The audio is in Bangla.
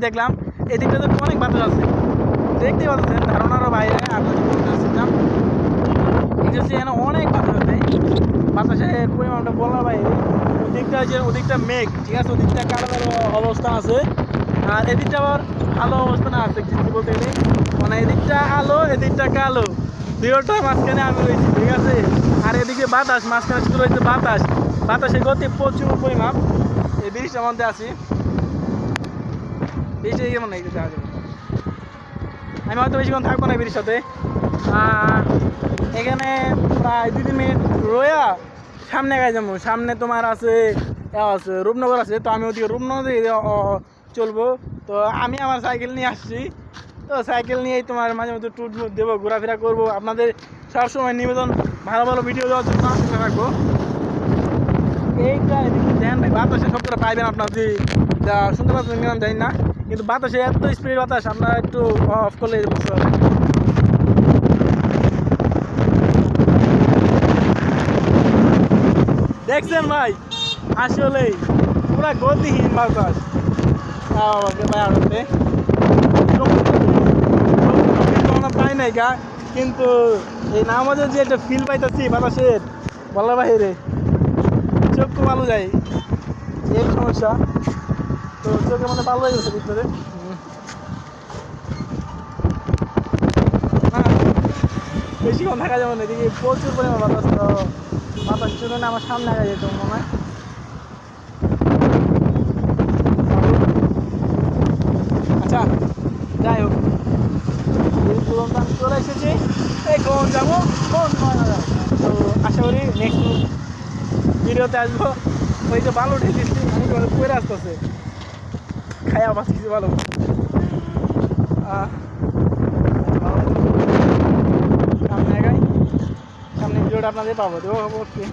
দেখলাম এদিকটা তো অনেক বাতাস আছে, দেখতেই পাচ্ছেন ধারণারও বাইরে। আপনাদের বলতে চাচ্ছিলাম এখানে অনেক বাতাস আছে, বাতাসের পরিমাণটা বলার বাইরে। ওদিকটা যে ওদিকটা মেঘ, ঠিক আছে, ওদিকটা কালো কালো অবস্থা আছে, আর এদিকটা আবার ভালো অবস্থানে আছে বলতে গেলে। মানে এদিকটা আলো, এদিকটা কালো, দুটোটার মাঝখানে আমি রয়েছি, ঠিক আছে। আর এদিকে বাতাস, মাঝখানে শুরু হয়েছে বাতাস, বাতাসের গতি প্রচুর পরিমাণ। এই ব্রিজটার মধ্যে আছি, ব্রিজটা কেমন এই দেখা যাবে। আমি হয়তো বেশিক্ষণ থাকবো না ব্রিজের সাথে, এখানে প্রায় 2-3 মিনিট রোয়া সামনে গায়ে যাবো। সামনে তোমার আছে রূপনগর আছে, তো আমি ওদিকে রূপনগর চলবো। তো আমি আমার সাইকেল নিয়ে আসছি, তো সাইকেল নিয়েই তোমার মাঝে মধ্যে ট্যুর দেবো, ঘোরাফেরা করবো। আপনাদের সবসময় নিবেদন ভালো ভালো ভিডিও দেওয়ার জন্য চেষ্টা রাখবো। এইটা এদিকে দেন ভাই, বাতাসে শব্দটা পাইবেন আপনার, যে শুনতে পাচ্ছেন কিনা জানি না, কিন্তু বাতাসে এত স্পিড বাতাস, আপনারা একটু অফ করলে বুঝতে পারবেন। দেখছেন ভাই, আসলেই পুরা গতিহীন বাতাস। পাই নাই গা, কিন্তু এই নামাজের যে একটা ফিল পাইতেছি বাতাসের বলার বাহিরে, চোখ তো ভালো যায়, এই সমস্যা। তো চোখের মধ্যে ভালো হয়ে গেছে ভিতরে। বেশিক্ষণ থাকা যাবে না, এদিকে প্রচুর পরিমাণ বাতাস, তো বাতাস চলে না আমার সামনে আগে যেত মনে হয়। আচ্ছা যাই হোক, তুরন্ত আমি চলে এসেছি, এই কোন যাবো কোন যায়। তো আশা করি নেক্সট ভিডিওতে আসবো। ওই যে ভালো উঠে দিচ্ছি, আমি পরে আসতেছে খায়া বাঁচছি ভালো। সামনে ভিডিওটা আপনাদের পাবো, দেবো ওকে।